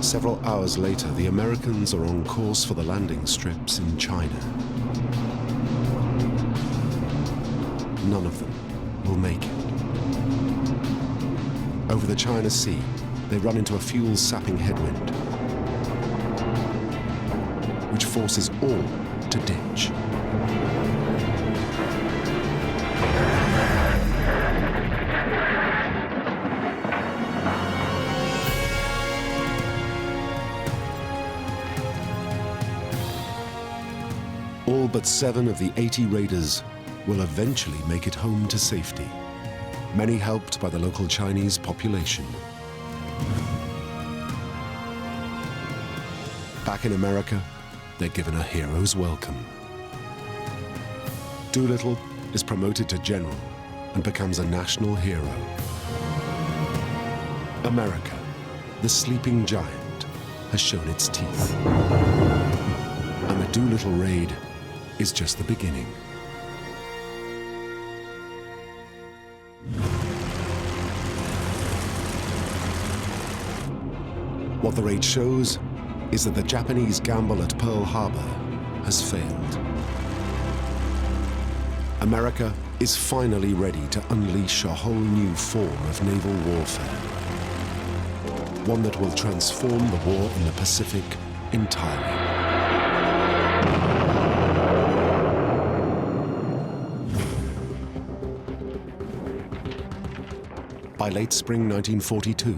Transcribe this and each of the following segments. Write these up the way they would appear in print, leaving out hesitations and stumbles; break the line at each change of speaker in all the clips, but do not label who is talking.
Several hours later, the Americans are on course for the landing strips in China. None of them will make it. Over the China Sea, they run into a fuel-sapping headwind, which forces all to ditch. All but 7 of the 80 raiders will eventually make it home to safety, many helped by the local Chinese population. Back in America, they're given a hero's welcome. Doolittle is promoted to general and becomes a national hero. America, the sleeping giant, has shown its teeth. And the Doolittle raid is just the beginning. What the raid shows is that the Japanese gamble at Pearl Harbor has failed. America is finally ready to unleash a whole new form of naval warfare. One that will transform the war in the Pacific entirely. By late spring 1942,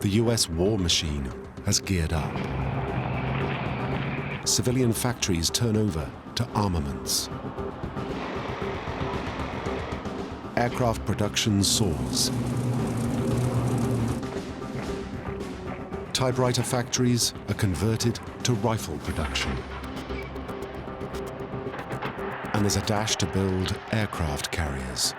the US war machine has geared up. Civilian factories turn over to armaments. Aircraft production soars. Typewriter factories are converted to rifle production. And there's a dash to build aircraft carriers.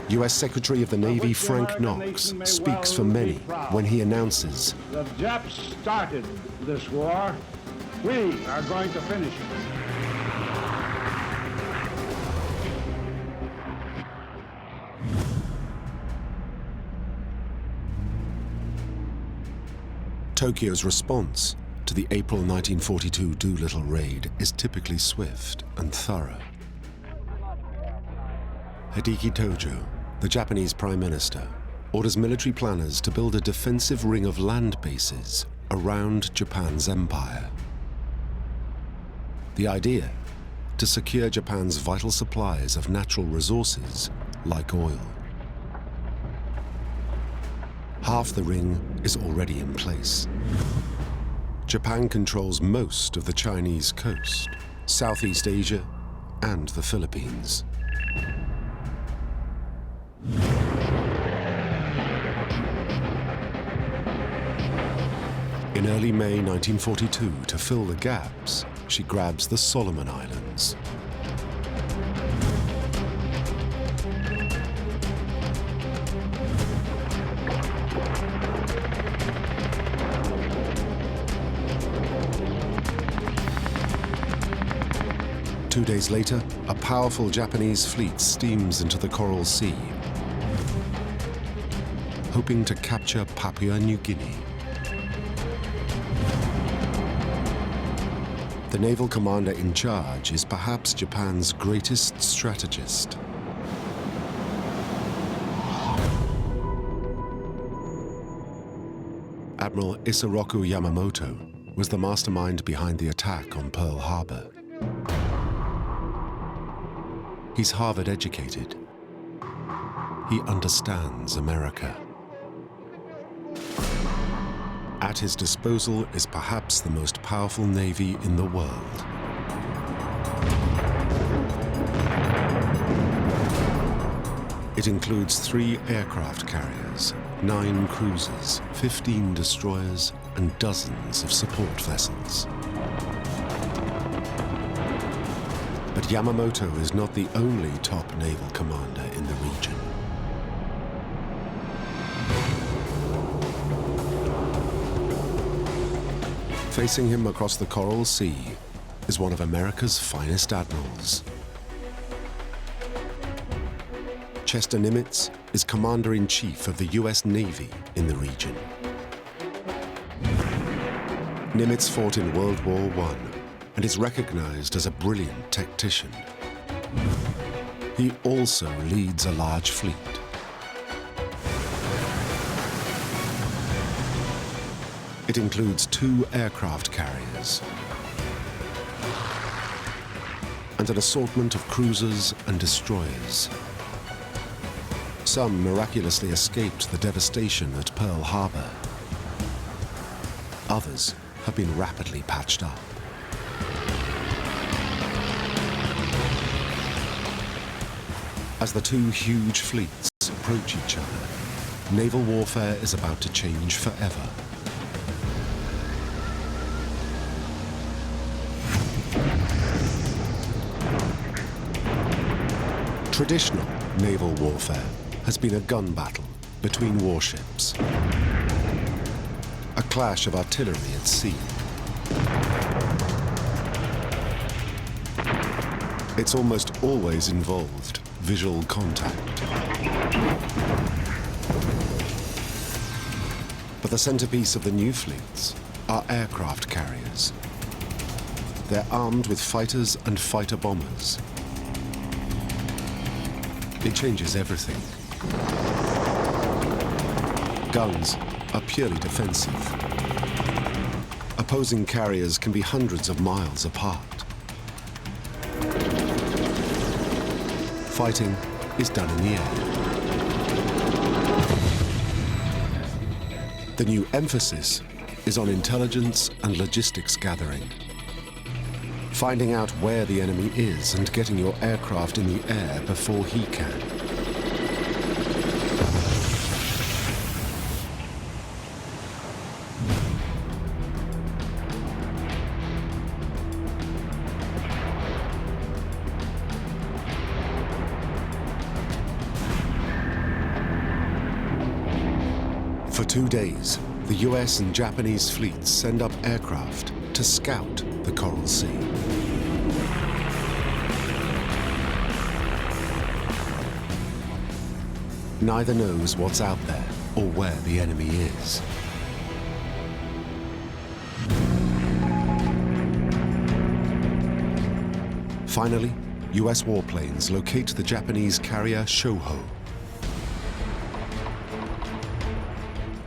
US Secretary of the Navy Frank Knox speaks for many when he announces,
"The Japs started this war. We are going to finish it."
Tokyo's response to the April 1942 Doolittle raid is typically swift and thorough. Hideki Tojo, the Japanese Prime Minister, orders military planners to build a defensive ring of land bases around Japan's empire. The idea? To secure Japan's vital supplies of natural resources like oil. Half the ring is already in place. Japan controls most of the Chinese coast, Southeast Asia, and the Philippines. In early May 1942, to fill the gaps, she grabs the Solomon Islands. Two days later, a powerful Japanese fleet steams into the Coral Sea, hoping to capture Papua New Guinea. The naval commander in charge is perhaps Japan's greatest strategist. Admiral Isoroku Yamamoto was the mastermind behind the attack on Pearl Harbor. He's Harvard-educated. He understands America. At his disposal is perhaps the most powerful navy in the world. It includes 3 aircraft carriers, 9 cruisers, 15 destroyers, and dozens of support vessels. But Yamamoto is not the only top naval commander in the region. Facing him across the Coral Sea is one of America's finest admirals. Chester Nimitz is Commander-in-Chief of the US Navy in the region. Nimitz fought in World War I and is recognized as a brilliant tactician. He also leads a large fleet. It includes 2 aircraft carriers and an assortment of cruisers and destroyers. Some miraculously escaped the devastation at Pearl Harbor. Others have been rapidly patched up. As the 2 huge fleets approach each other, naval warfare is about to change forever. Traditional naval warfare has been a gun battle between warships, a clash of artillery at sea. It's almost always involved visual contact. But the centerpiece of the new fleets are aircraft carriers. They're armed with fighters and fighter bombers. It changes everything. Guns are purely defensive. Opposing carriers can be hundreds of miles apart. Fighting is done in the air. The new emphasis is on intelligence and logistics gathering. Finding out where the enemy is and getting your aircraft in the air before he can. For 2 days, the US and Japanese fleets send up aircraft to scout the Coral Sea. Neither knows what's out there or where the enemy is. Finally, US warplanes locate the Japanese carrier Shoho.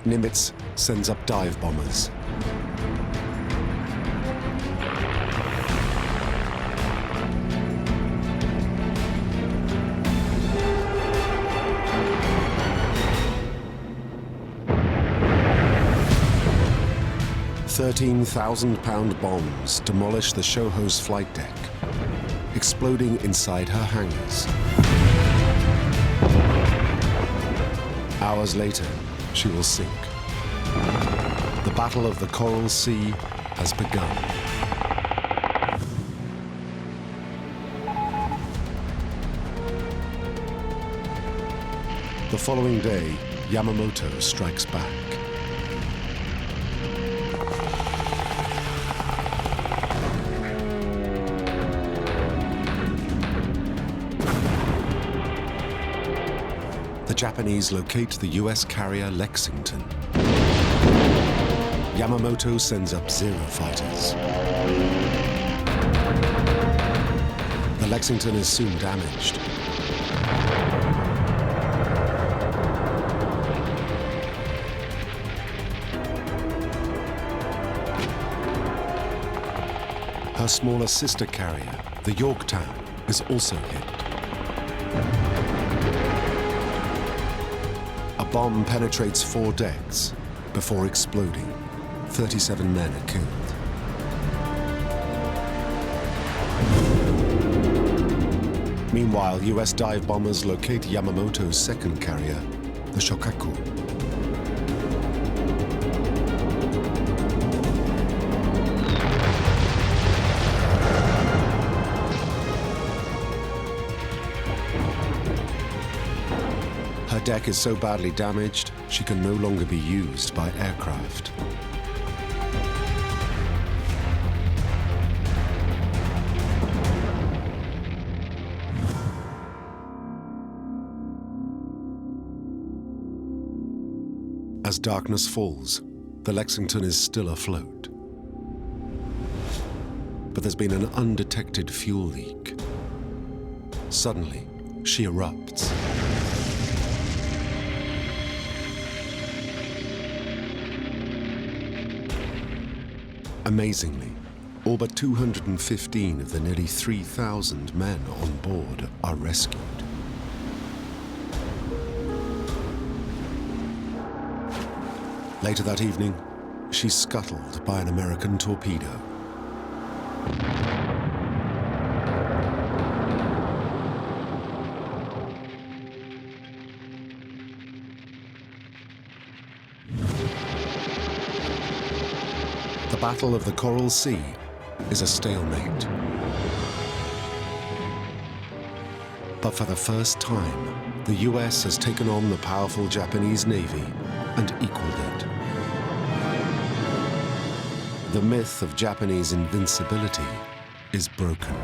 Nimitz sends up dive bombers. £13,000 bombs demolish the Shoho's flight deck, exploding inside her hangars. Hours later, she will sink. The Battle of the Coral Sea has begun. The following day, Yamamoto strikes back. The Japanese locate the US carrier Lexington. Yamamoto sends up Zero fighters. The Lexington is soon damaged. Her smaller sister carrier, the Yorktown, is also hit. A bomb penetrates 4 decks before exploding. 37 men are killed. Meanwhile, US dive bombers locate Yamamoto's second carrier, the Shokaku. Her deck is so badly damaged, she can no longer be used by aircraft. As darkness falls, the Lexington is still afloat. But there's been an undetected fuel leak. Suddenly, she erupts. Amazingly, all but 215 of the nearly 3,000 men on board are rescued. Later that evening, she's scuttled by an American torpedo. The Battle of the Coral Sea is a stalemate. But for the first time, the US has taken on the powerful Japanese Navy and equaled it. The myth of Japanese invincibility is broken.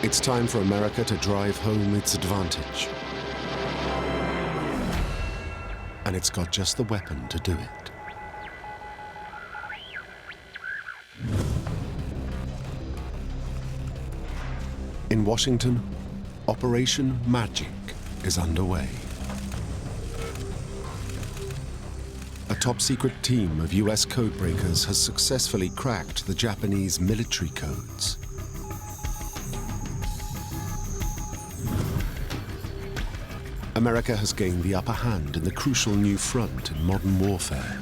It's time for America to drive home its advantage. And it's got just the weapon to do it. In Washington, Operation Magic is underway. A top-secret team of US codebreakers has successfully cracked the Japanese military codes. America has gained the upper hand in the crucial new front in modern warfare: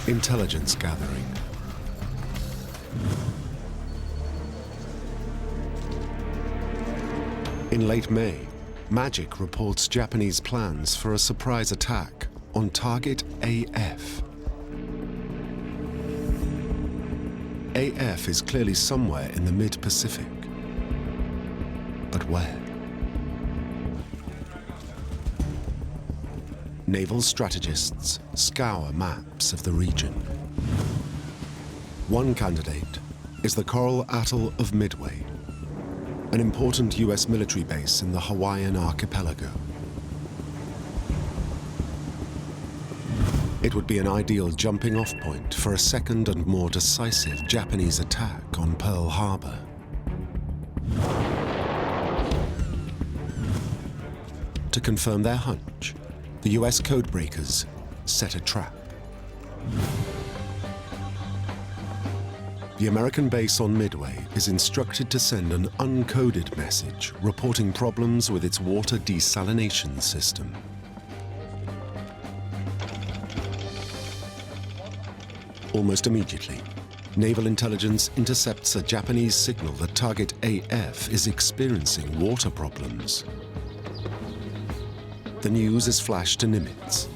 intelligence gathering. In late May, Magic reports Japanese plans for a surprise attack on Target AF. AF is clearly somewhere in the mid-Pacific. But where? Naval strategists scour maps of the region. One candidate is the coral atoll of Midway, an important US military base in the Hawaiian archipelago. It would be an ideal jumping-off point for a second and more decisive Japanese attack on Pearl Harbor. To confirm their hunch, the US codebreakers set a trap. The American base on Midway is instructed to send an uncoded message reporting problems with its water desalination system. Almost immediately, naval intelligence intercepts a Japanese signal that Target AF is experiencing water problems. The news is flashed to Nimitz.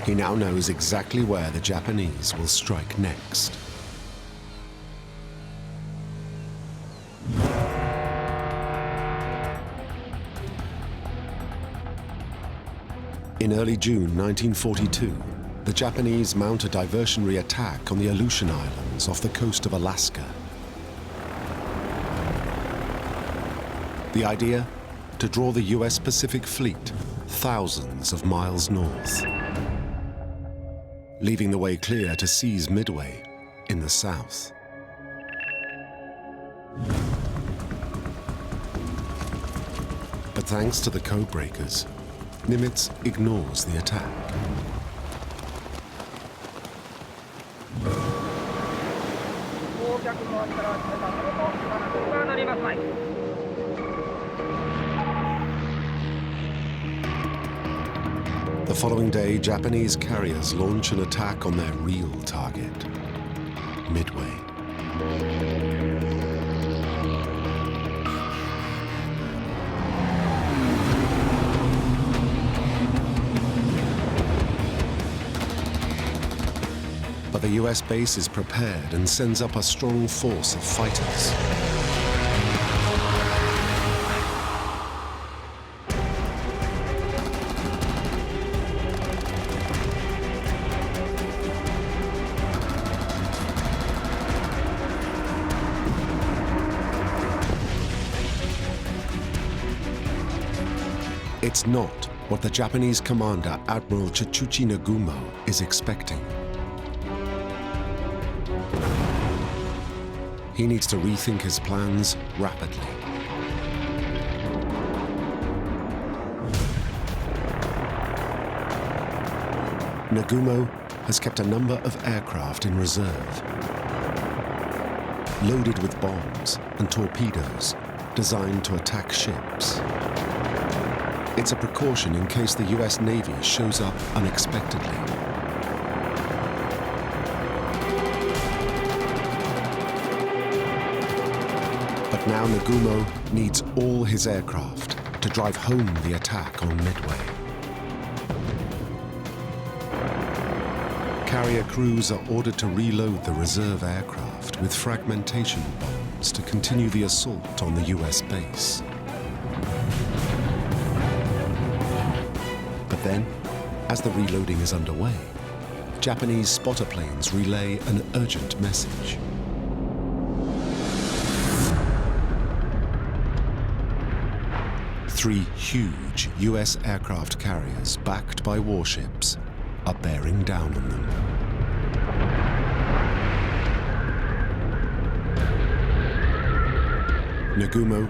He now knows exactly where the Japanese will strike next. In early June 1942, the Japanese mount a diversionary attack on the Aleutian Islands off the coast of Alaska. The idea? To draw the US Pacific Fleet thousands of miles north, leaving the way clear to seize Midway in the south. But thanks to the codebreakers, Nimitz ignores the attack. The following day, Japanese carriers launch an attack on their real target, Midway. But the US base is prepared and sends up a strong force of fighters. It's not what the Japanese commander, Admiral Chichuchi Nagumo, is expecting. He needs to rethink his plans rapidly. Nagumo has kept a number of aircraft in reserve, loaded with bombs and torpedoes designed to attack ships. It's a precaution in case the US Navy shows up unexpectedly. But now Nagumo needs all his aircraft to drive home the attack on Midway. Carrier crews are ordered to reload the reserve aircraft with fragmentation bombs to continue the assault on the US base. But then, as the reloading is underway, Japanese spotter planes relay an urgent message. Three huge US aircraft carriers backed by warships are bearing down on them. Nagumo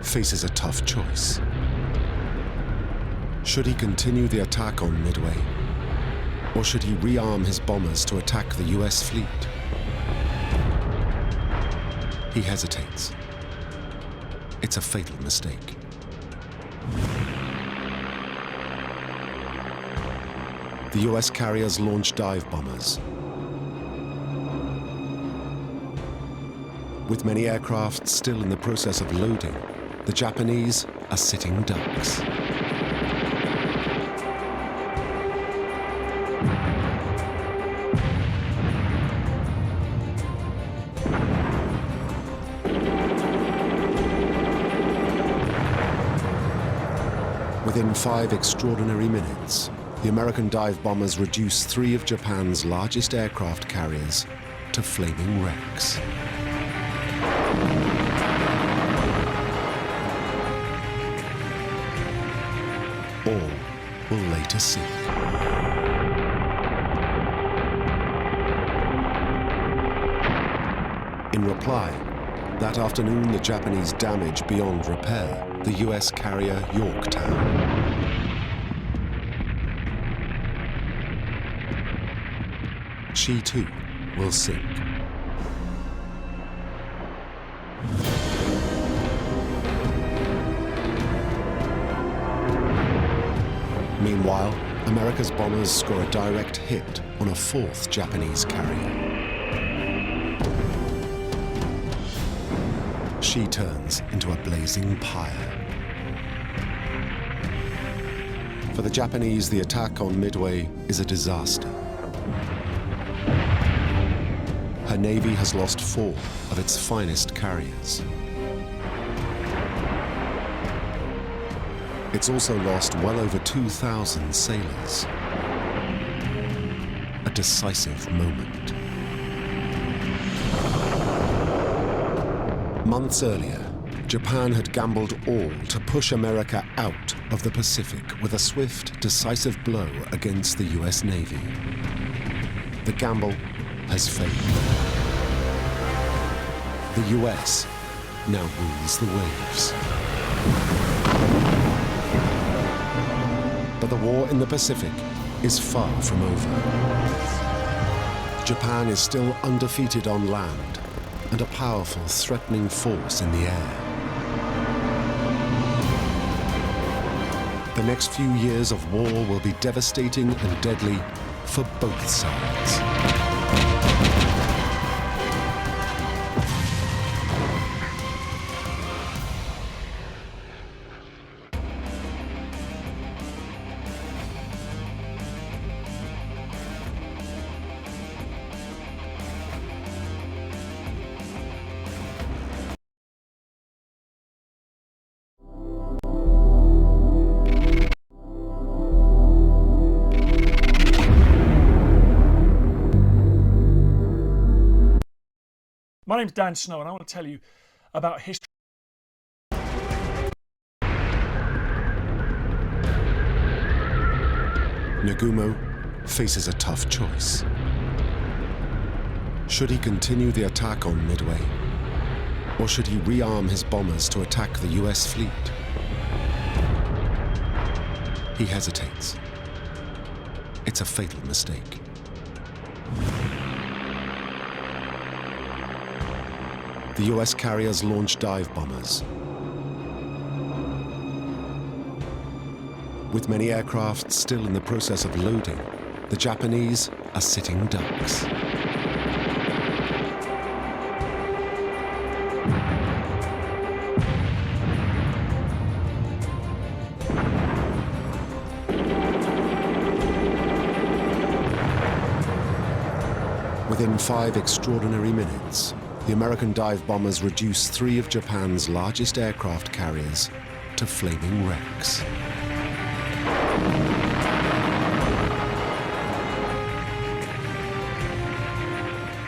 faces a tough choice. Should he continue the attack on Midway, or should he rearm his bombers to attack the US fleet? He hesitates. It's a fatal mistake. The US carriers launch dive bombers. With many aircraft still in the process of loading, the Japanese are sitting ducks. Within 5 extraordinary minutes, the American dive bombers reduce 3 of Japan's largest aircraft carriers to flaming wrecks. All will later sink. In reply, that afternoon the Japanese damage beyond repair the US carrier Yorktown. She too will sink. Meanwhile, America's bombers score a direct hit on a 4th Japanese carrier. She turns into a blazing pyre. For the Japanese, the attack on Midway is a disaster. Her navy has lost 4 of its finest carriers. It's also lost well over 2,000 sailors. A decisive moment. Months earlier, Japan had gambled all to push America out of the Pacific with a swift, decisive blow against the US Navy. The gamble has failed. The US now rules the waves. But the war in the Pacific is far from over. Japan is still undefeated on land and a powerful, threatening force in the air. The next few years of war will be devastating and deadly for both sides.
My name's Dan Snow, and I want to tell you about history.
Nagumo faces a tough choice. Should he continue the attack on Midway, or should he rearm his bombers to attack the US fleet? He hesitates. It's a fatal mistake. The US carriers launch dive bombers. With many aircraft still in the process of loading, the Japanese are sitting ducks. Within 5 extraordinary minutes, the American dive bombers reduce 3 of Japan's largest aircraft carriers to flaming wrecks.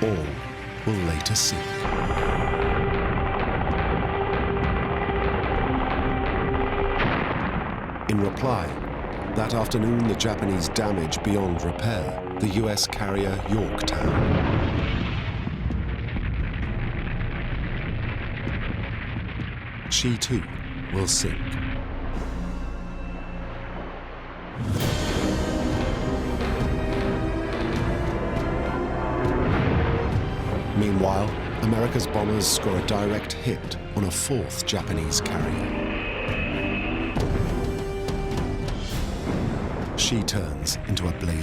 All will later sink. In reply, that afternoon the Japanese damage beyond repair the US carrier Yorktown. She too will sink. Meanwhile, America's bombers score a direct hit on a 4th Japanese carrier. She turns into a blaze